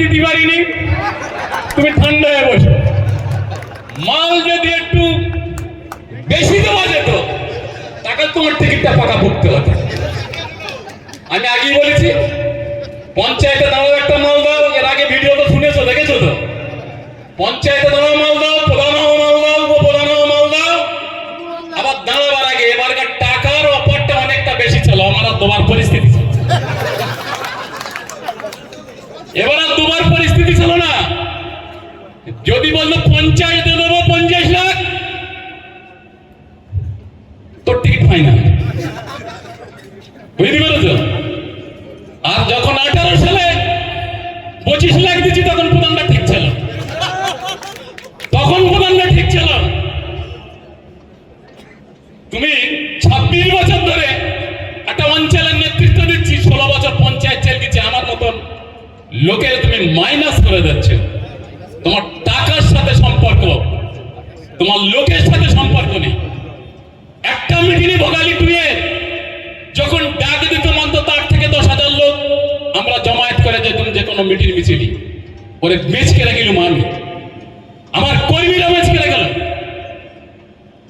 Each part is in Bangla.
দিতে পারিনি, তুমি ঠান্ডা হয়ে বসো। মাল যদি একটু বেশি দেওয়া যেত টাকা তোমার টিকিটটা পাকা পড়তে হতো। আমি আগেই বলেছি পঞ্চায়েতে দাও একটা মাল দাও, এর আগে ভিডিও তো শুনেছো দেখেছো তো, পঞ্চায়েতে দাও মাল দাও, প্রধান মাল দাও, উপপ্রধান মাল দাও, আবার দাঁড়াবার আগে এবারকার টাকার অফারটা অনেকটা বেশি ছিল, আমার আর তোমার পরিস্থিতি ছিল, এবার আর তোমার পরিস্থিতি ছিল না। যদি বললো পঞ্চায়েতে দেবো 50 লাখ, তোর টিকিট ফাইনাল, বুঝতে পেরেছো? আর যখন 18 সালে 25 লাখ দিচ্ছি তখন প্রধানটা ঠিক ছিল, তখন প্রধানটা ঠিক ছিল। তুমি 26 বছর ধরে একটা অঞ্চলের নেতৃত্ব দিচ্ছি, 16 বছর পঞ্চায়েত চাল দিচ্ছে, আমার মতন লোকের তুমি মাইনাস করে দিচ্ছ। তোমার টাকার সাথে সম্পর্ক, তোমার লোকের সাথে সম্পর্ক নেই। একটা মিটিংয়ে ভোগালি টুয়ে যখন ডাক দিত মন্ত তার থেকে 10,000 লোক আমরা জমায়েত করে যেতাম যে কোনো মিটিং মিছিলি, ওরে বেচ কেড়ে গেলুম আমি, আমার কর্মীরা বেচ কেড়ে গেল।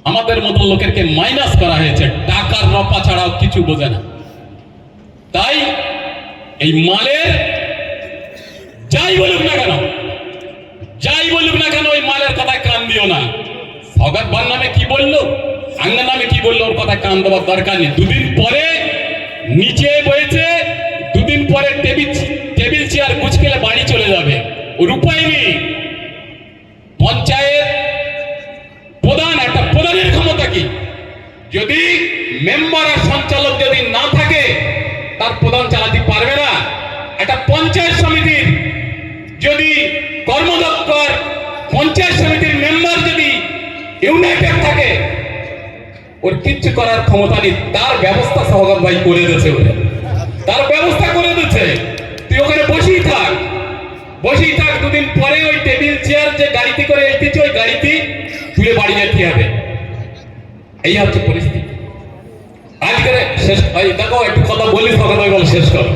আমাদের মতো লোকেরকে মাইনাস করা হয়েছে, টাকার রপা ছাড়াও কিছু বোঝে না। তাই এই মালের যাই বলুক না কেন, যাই বলুক না কেন, ওই মালের কথায় কান দিও না। সৌগত ভাই নামে কি বললো, আঙ্গা নামে কি বললো, ওর কথায় কান দেওয়ার দরকার নেই। দুদিন পরে নিচে বয়েছে, দুদিন পরে টেবিল চেয়ার গুছকেলে বাড়ি চলে যাবে, ওর উপায় নেই। পঞ্চায়েত প্রধান, একটা প্রধানের ক্ষমতা কি, যদি মেম্বার আর সঞ্চালক যদি না থাকে তার প্রধান চালাতে পারবে না। একটা পঞ্চায়েত সমিতির যদি কর্মদক্ষ পঞ্চায়েত সমিতির মেম্বার যদি ইউনাইটেড থাকে, ওর কিচ্ছু করার ক্ষমতা নেই। তার ব্যবস্থা সৌগত ভাই করে দিয়েছে, তার ব্যবস্থা করে দিয়েছে। তুই ওখানে বসেই থাক, বসেই থাক। দুদিন পরে ওই টেবিল চেয়ার যে গাড়িতে করে এসেছে, ওই গাড়িতে তুলে বাড়ি যেতে হবে। এই হচ্ছে পরিস্থিতি আজকে। শেষ দেখো, একটু কথা বলি, সৌগত ভাই বলে শেষ করো।